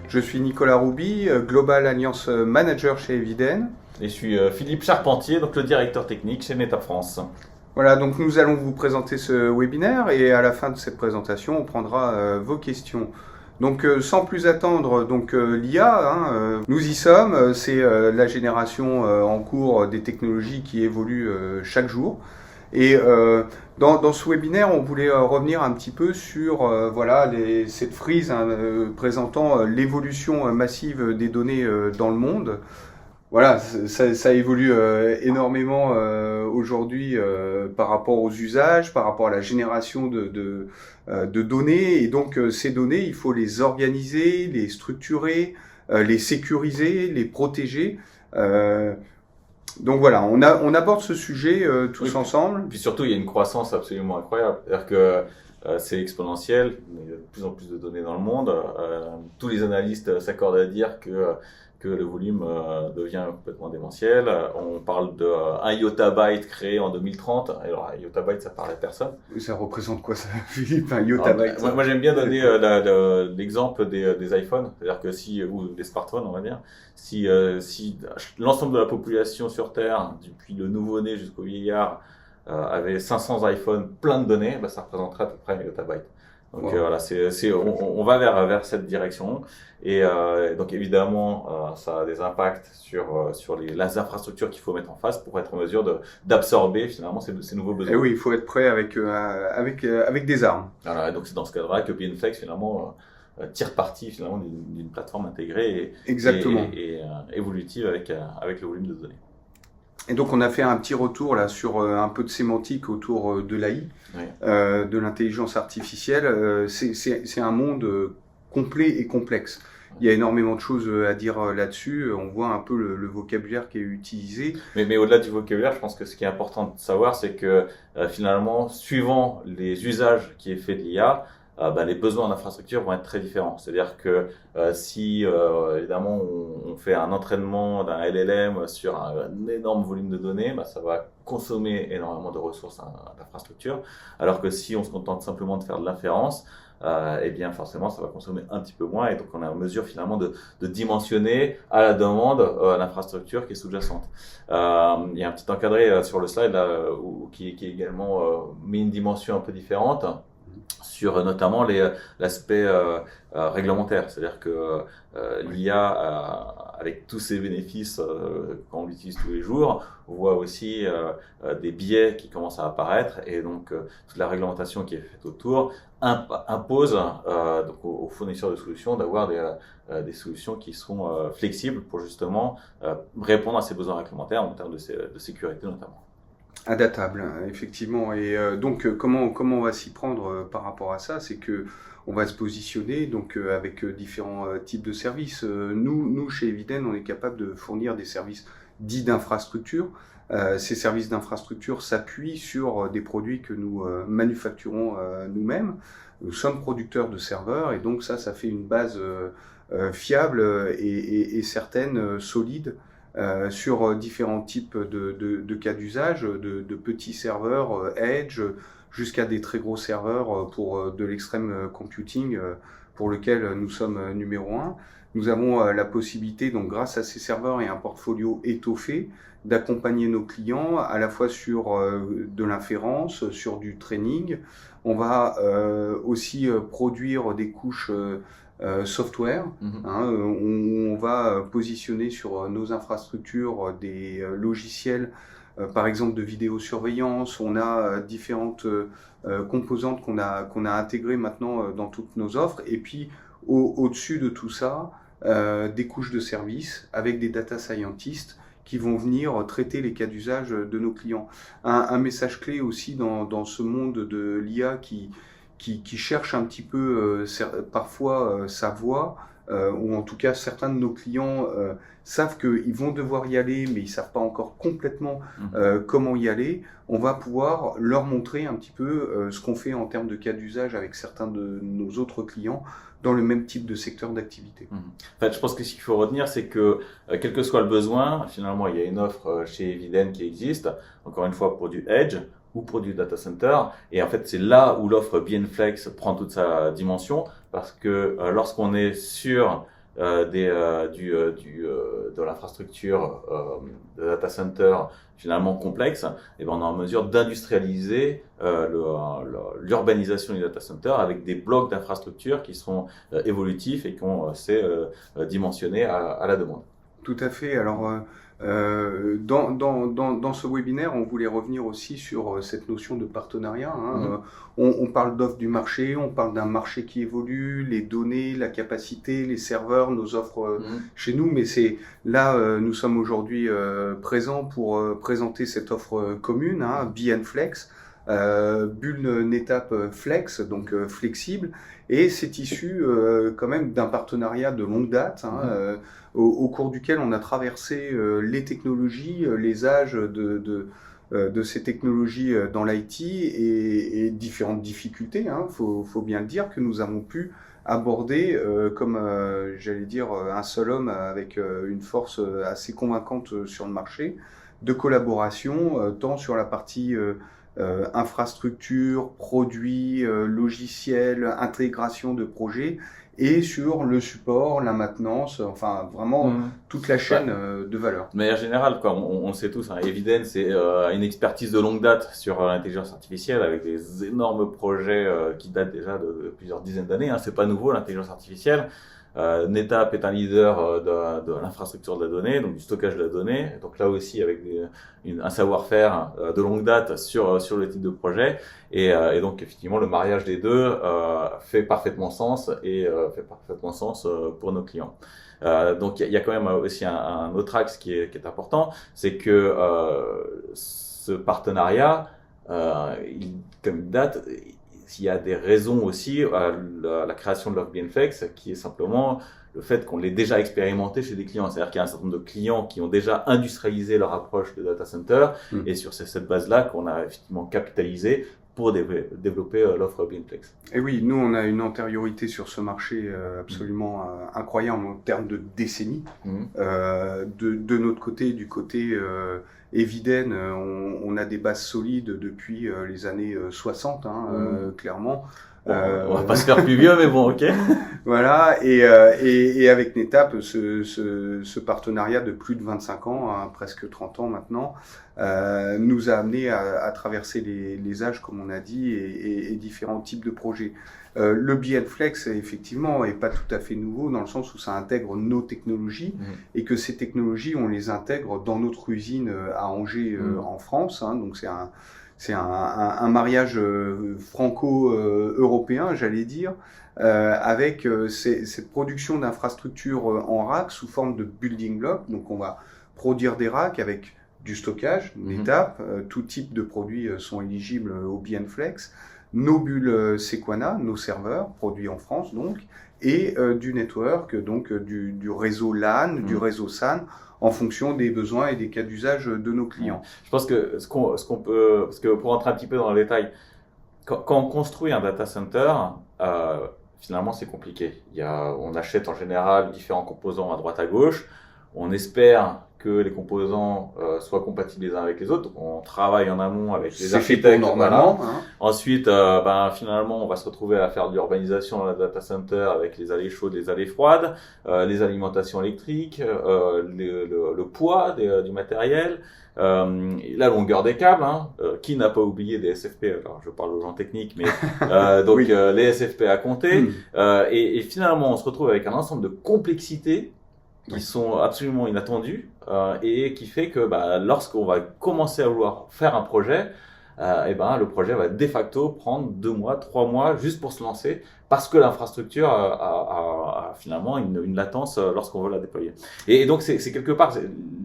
Je suis Nicolas Rouby, Global Alliance Manager chez Eviden. Et je suis Philippe Charpentier, donc le directeur technique chez Meta France. Voilà, donc nous allons vous présenter ce webinaire et à la fin de cette présentation, on prendra vos questions. Donc sans plus attendre, l'IA, nous y sommes, c'est la génération en cours des technologies qui évoluent chaque jour. Et dans ce webinaire, on voulait revenir un petit peu sur cette frise présentant l'évolution massive des données dans le monde. Voilà, ça évolue énormément aujourd'hui par rapport aux usages, par rapport à la génération de données. Et donc ces données, il faut les organiser, les structurer, les sécuriser, les protéger. Donc voilà, on aborde ce sujet tous ensemble. Puis surtout, il y a une croissance absolument incroyable. C'est-à-dire que c'est exponentiel, il y a de plus en plus de données dans le monde. Tous les analystes s'accordent à dire que le volume devient complètement démentiel. On parle de 1 yottabyte créé en 2030. Alors, 1 yottabyte, ça parle à personne. Ça représente quoi ça, Philippe, 1 yottabyte? Moi, j'aime bien donner l'exemple des iPhones, c'est-à-dire que ou des smartphones, on va dire, si l'ensemble de la population sur Terre, depuis le nouveau-né jusqu'au vieillard, avait 500 iPhones plein de données, ça représenterait à peu près 1 yottabyte. Donc voilà, on va vers cette direction et donc évidemment ça a des impacts sur les infrastructures qu'il faut mettre en face pour être en mesure d'absorber finalement ces nouveaux besoins. Et oui, il faut être prêt avec des armes. Voilà, donc c'est dans ce cadre-là que BNFlex finalement tire parti finalement d'une plateforme intégrée et évolutive avec le volume de données. Et donc on a fait un petit retour là sur un peu de sémantique autour de l'AI, Oui. De l'intelligence artificielle. C'est un monde complet et complexe. Il y a énormément de choses à dire là-dessus. On voit un peu le vocabulaire qui est utilisé. Mais au-delà du vocabulaire, je pense que ce qui est important de savoir, c'est que finalement, suivant les usages qui est fait de l'IA, les besoins en infrastructure vont être très différents. C'est-à-dire que si évidemment on fait un entraînement d'un LLM sur un énorme volume de données, ça va consommer énormément de ressources d'infrastructure. Alors que si on se contente simplement de faire de l'inférence, eh bien forcément ça va consommer un petit peu moins et donc on est en mesure finalement de dimensionner à la demande l'infrastructure qui est sous-jacente. Il y a un petit encadré sur le slide là, qui également met une dimension un peu différente sur notamment l'aspect réglementaire, c'est-à-dire que l'IA, avec tous ses bénéfices quand on l'utilise tous les jours, on voit aussi des biais qui commencent à apparaître et donc toute la réglementation qui est faite autour impose donc aux fournisseurs de solutions d'avoir des solutions qui sont flexibles pour justement répondre à ces besoins réglementaires en termes de sécurité notamment. Adaptable, effectivement. Et donc, comment on va s'y prendre par rapport à ça? C'est que on va se positionner donc avec différents types de services. Nous, chez Eviden, on est capable de fournir des services dits d'infrastructure. Ces services d'infrastructure s'appuient sur des produits que nous manufacturons nous-mêmes. Nous sommes producteurs de serveurs et donc ça fait une base fiable et certaine, solide. Sur différents types de cas d'usage, de petits serveurs Edge jusqu'à des très gros serveurs pour de l'extreme computing pour lequel nous sommes numéro 1. Nous avons la possibilité, donc grâce à ces serveurs et un portfolio étoffé, d'accompagner nos clients à la fois sur de l'inférence, sur du training. On va aussi produire des couches software, on va positionner sur nos infrastructures des logiciels, par exemple de vidéosurveillance. On a différentes composantes qu'on a intégrées maintenant dans toutes nos offres. Et puis au-dessus de tout ça, des couches de services avec des data scientists qui vont venir traiter les cas d'usage de nos clients. Un message clé aussi dans ce monde de l'IA qui cherche un petit peu parfois sa voie, ou en tout cas certains de nos clients savent qu'ils vont devoir y aller, mais ils savent pas encore complètement comment y aller. On va pouvoir leur montrer un petit peu ce qu'on fait en termes de cas d'usage avec certains de nos autres clients dans le même type de secteur d'activité. En fait, je pense que ce qu'il faut retenir, c'est que quel que soit le besoin, finalement, il y a une offre chez Eviden qui existe, encore une fois pour du Edge ou pour du data center. Et en fait, c'est là où l'offre BNFlex prend toute sa dimension, parce que lorsqu'on est sur de l'infrastructure de data center finalement complexe, et ben on est en mesure d'industrialiser l'urbanisation du data center avec des blocs d'infrastructures qui sont évolutifs et qu'on sait dimensionner à la demande. Tout à fait. Alors, dans ce webinaire, on voulait revenir aussi sur cette notion de partenariat. On parle d'offres du marché, on parle d'un marché qui évolue, les données, la capacité, les serveurs, nos offres chez nous. Mais c'est là, nous sommes aujourd'hui présents pour présenter cette offre commune, BNFlex. Bulle NetApp Flex, donc flexible, et c'est issu quand même d'un partenariat de longue date, au cours duquel on a traversé les technologies, les âges de ces technologies dans l'IT et différentes difficultés, faut bien le dire, que nous avons pu aborder comme, j'allais dire, un seul homme avec une force assez convaincante sur le marché, de collaboration, tant sur la partie infrastructure, produits, logiciels, intégration de projets, et sur le support, la maintenance, enfin vraiment toute la chaîne de valeur. De manière générale, quoi, on le sait tous, Eviden, c'est une expertise de longue date sur l'intelligence artificielle avec des énormes projets qui datent déjà de plusieurs dizaines d'années. C'est pas nouveau, l'intelligence artificielle. NetApp est un leader de l'infrastructure de la donnée, donc du stockage de la donnée. Donc là aussi avec un savoir-faire de longue date sur le type de projet. Et donc effectivement le mariage des deux fait parfaitement sens pour nos clients. Donc il y a quand même aussi un autre axe qui est important, c'est que ce partenariat, comme il date, il y a des raisons aussi à la création de l'offre BNFlex, qui est simplement le fait qu'on l'ait déjà expérimenté chez des clients. C'est-à-dire qu'il y a un certain nombre de clients qui ont déjà industrialisé leur approche de data center, et sur cette base-là qu'on a effectivement capitalisé pour développer l'offre BNFlex. Et oui, nous on a une antériorité sur ce marché absolument incroyable en termes de décennies. De notre côté, du côté Eviden, on a des bases solides depuis les années 60, clairement. On va pas se faire plus vieux, mais bon, ok. Voilà, et avec NetApp, ce partenariat de plus de 25 ans, presque 30 ans maintenant, nous a amené à traverser les âges, comme on a dit, et différents types de projets. Le BNFlex, effectivement, est pas tout à fait nouveau dans le sens où ça intègre nos technologies et que ces technologies, on les intègre dans notre usine à Angers, en France. Donc c'est un mariage franco-européen, j'allais dire, avec cette production d'infrastructures en rack sous forme de building block. Donc on va produire des racks avec du stockage, NetApp, tout type de produits sont éligibles au BNFlex. Nos bulles Sequana, nos serveurs, produits en France donc, et du network, donc du réseau LAN, du réseau SAN, en fonction des besoins et des cas d'usage de nos clients. Je pense que ce qu'on peut, parce que pour rentrer un petit peu dans le détail, quand on construit un data center, finalement c'est compliqué. On achète en général différents composants à droite à gauche, on espère que les composants soient compatibles les uns avec les autres. Donc, on travaille en amont avec les architectes. Normalement. Ensuite, finalement, on va se retrouver à faire de l'urbanisation dans la data center avec les allées chaudes, les allées froides, les alimentations électriques, le poids du matériel, la longueur des câbles. Qui n'a pas oublié des SFP? Alors, je parle aux gens techniques, mais donc les SFP à compter. Et finalement, on se retrouve avec un ensemble de complexités qui sont absolument inattendues et qui fait que lorsqu'on va commencer à vouloir faire un projet, le projet va de facto prendre 2 mois, 3 mois juste pour se lancer parce que l'infrastructure a finalement une latence lorsqu'on veut la déployer. Et donc c'est quelque part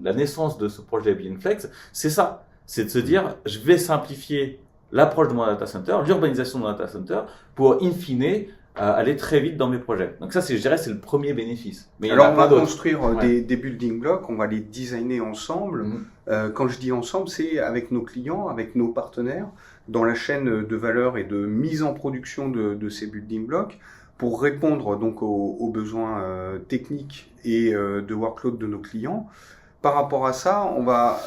la naissance de ce projet BNFlex, c'est ça, c'est de se dire je vais simplifier l'approche de mon data center, l'urbanisation de mon data center pour in fine aller très vite dans mes projets. Donc ça, je dirais, c'est le premier bénéfice. Mais alors, on va construire des building blocks, on va les designer ensemble. Quand je dis ensemble, c'est avec nos clients, avec nos partenaires, dans la chaîne de valeur et de mise en production de ces building blocks, pour répondre donc aux besoins techniques et de workload de nos clients. Par rapport à ça, on va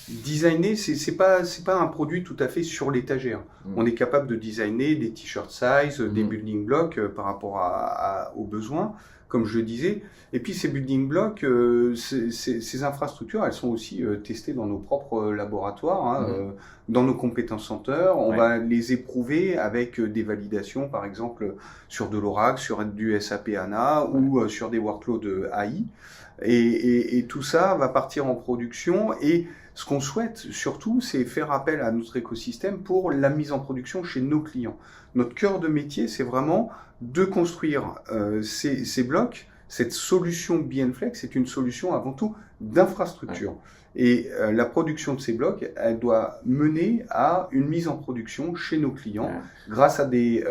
designer, c'est pas un produit tout à fait sur l'étagère. On est capable de designer des t-shirt size, des building blocks par rapport aux besoins. comme je le disais. Et puis ces building blocks, ces infrastructures, elles sont aussi testées dans nos propres laboratoires, hein, dans nos compétences centers. On va les éprouver avec des validations, par exemple sur de l'Oracle, sur du SAP HANA ou sur des workloads AI. Et tout ça va partir en production. Et ce qu'on souhaite surtout, c'est faire appel à notre écosystème pour la mise en production chez nos clients. Notre cœur de métier, c'est vraiment de construire ces blocs. Cette solution BNFlex, c'est une solution avant tout d'infrastructure. Et la production de ces blocs, elle doit mener à une mise en production chez nos clients grâce à des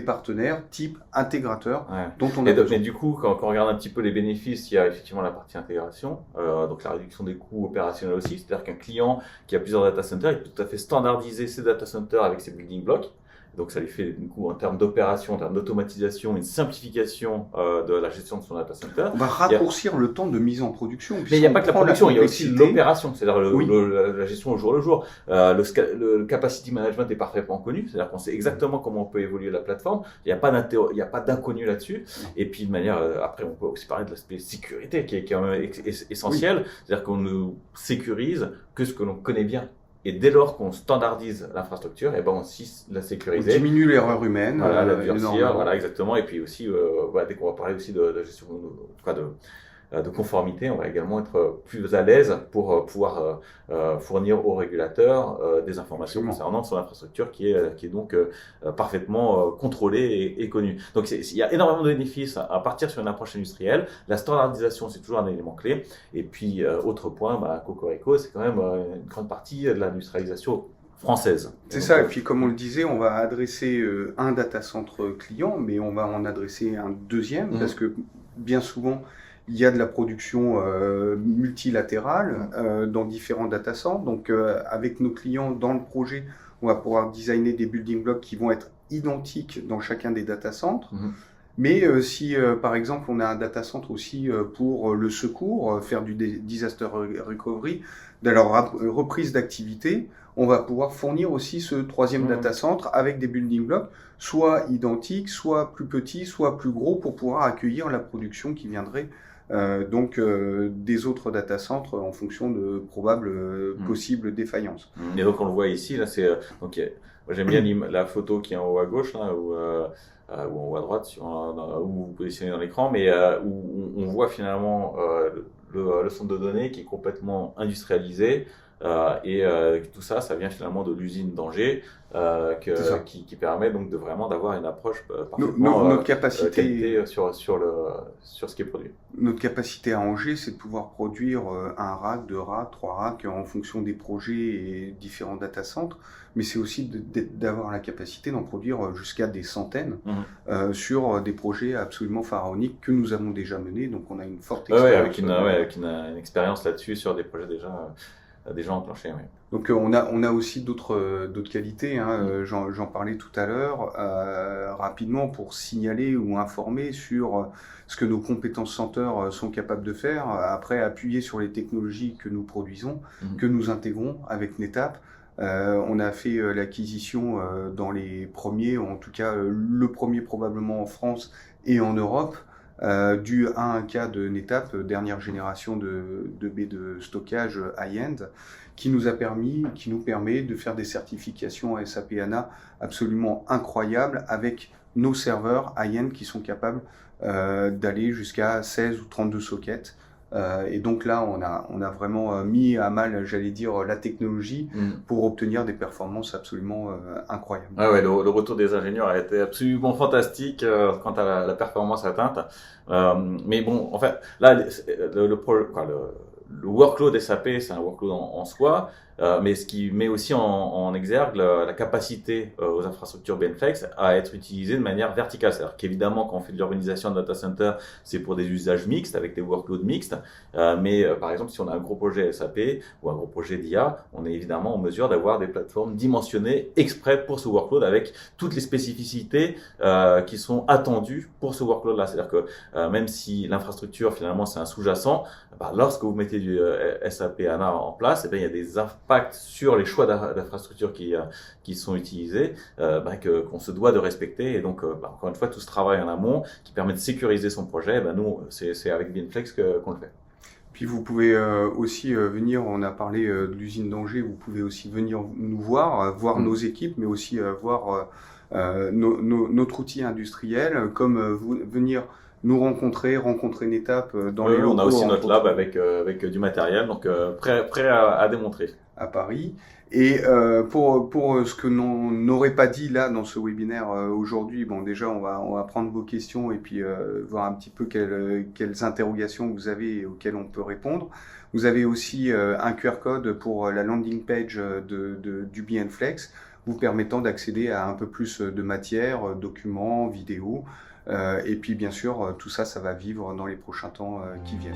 partenaires type intégrateurs dont on a besoin. Mais du coup, quand on regarde un petit peu les bénéfices, il y a effectivement la partie intégration, donc la réduction des coûts opérationnels aussi. C'est-à-dire qu'un client qui a plusieurs data centers, il peut tout à fait standardiser ses data centers avec ses building blocks. Donc ça lui fait du coup en termes d'opération, en termes d'automatisation, une simplification de la gestion de son data center. On va raccourcir le temps de mise en production. Mais il n'y a pas que la production, il y a aussi l'opération, c'est-à-dire la gestion au jour le jour. Le capacity management est parfaitement connu, c'est-à-dire qu'on sait exactement comment on peut évoluer la plateforme. Il n'y a pas d'inconnu là-dessus. Et puis de manière, après on peut aussi parler de l'aspect sécurité qui est quand même essentiel, c'est-à-dire qu'on ne sécurise que ce que l'on connaît bien. Et dès lors qu'on standardise l'infrastructure, et ben on aussi la sécuriser. On diminue l'erreur humaine. Voilà, la durcir, voilà, exactement. Et puis aussi, dès qu'on va parler aussi de gestion, de conformité, on va également être plus à l'aise pour pouvoir fournir aux régulateurs des informations concernant son infrastructure qui est donc parfaitement contrôlée et connue. Donc il y a énormément de bénéfices à partir sur une approche industrielle. La standardisation, c'est toujours un élément clé. Et puis autre point, Cocorico, c'est quand même une grande partie de l'industrialisation française. C'est ça, et puis comme on le disait, on va adresser un data center client, mais on va en adresser un deuxième, parce que bien souvent, il y a de la production multilatérale dans différents data centers. Donc, avec nos clients dans le projet, on va pouvoir designer des building blocks qui vont être identiques dans chacun des data centers. Mais si, par exemple, on a un data center aussi pour le secours, faire du disaster recovery, de la reprise d'activité, on va pouvoir fournir aussi ce troisième data center avec des building blocks, soit identiques, soit plus petits, soit plus gros, pour pouvoir accueillir la production qui viendrait des autres data centers en fonction de probables possibles défaillances. Et donc on le voit ici, là c'est moi j'aime bien la photo qui est en haut à gauche là, ou en haut à droite où vous positionnez dans l'écran, mais où on voit finalement le centre de données qui est complètement industrialisé. Et tout ça vient finalement de l'usine d'Angers qui permet donc de vraiment d'avoir une approche parfaitement notre capacité sur ce qui est produit. Notre capacité à Angers, c'est de pouvoir produire un rack, 2 racks, 3 racks en fonction des projets et différents data centers, mais c'est aussi d'avoir la capacité d'en produire jusqu'à des centaines sur des projets absolument pharaoniques que nous avons déjà menés, donc on a une forte expérience. Avec une expérience là-dessus sur des projets déjà enclenchés. Oui. Donc on a aussi d'autres qualités, j'en parlais tout à l'heure, rapidement pour signaler ou informer sur ce que nos compétences centers sont capables de faire, après appuyer sur les technologies que nous produisons, que nous intégrons avec NetApp. On a fait l'acquisition dans les premiers, en tout cas le premier probablement en France et en Europe, du A1K de NetApp, dernière génération de baies de stockage high-end, qui nous permet de faire des certifications SAP HANA absolument incroyables avec nos serveurs high-end qui sont capables d'aller jusqu'à 16 ou 32 sockets. Et donc là, on a vraiment mis à mal, j'allais dire, la technologie pour obtenir des performances absolument incroyables. Le retour des ingénieurs a été absolument fantastique quant à la performance atteinte. Mais bon, en fait, là, le workload SAP, c'est un workload en soi, mais ce qui met aussi en exergue la capacité aux infrastructures BNFlex à être utilisées de manière verticale. C'est-à-dire qu'évidemment, quand on fait de l'urbanisation de data center, c'est pour des usages mixtes, avec des workloads mixtes. Mais par exemple, si on a un gros projet SAP ou un gros projet d'IA, on est évidemment en mesure d'avoir des plateformes dimensionnées exprès pour ce workload avec toutes les spécificités qui sont attendues pour ce workload-là. C'est-à-dire que même si l'infrastructure, finalement, c'est un sous-jacent, lorsque vous mettez du SAP HANA en place, il y a des impact sur les choix d'infrastructures qui sont utilisés, qu'on se doit de respecter. Et donc, encore une fois, tout ce travail en amont qui permet de sécuriser son projet, nous, c'est avec Beanflex qu'on le fait. Puis vous pouvez aussi venir, on a parlé de l'usine d'Angers, vous pouvez aussi venir nous voir, voir nos équipes, mais aussi voir notre outil industriel, comme venir nous rencontrer une étape dans les locaux. On a aussi notre lab avec du matériel, donc prêt à démontrer. À Paris. Et pour ce que l'on n'aurait pas dit là dans ce webinaire aujourd'hui, bon déjà on va prendre vos questions et puis voir un petit peu quelles interrogations vous avez et auxquelles on peut répondre. Vous avez aussi un QR code pour la landing page du Beanflex, vous permettant d'accéder à un peu plus de matière, documents, vidéos. Et puis bien sûr, tout ça, ça va vivre dans les prochains temps qui viennent.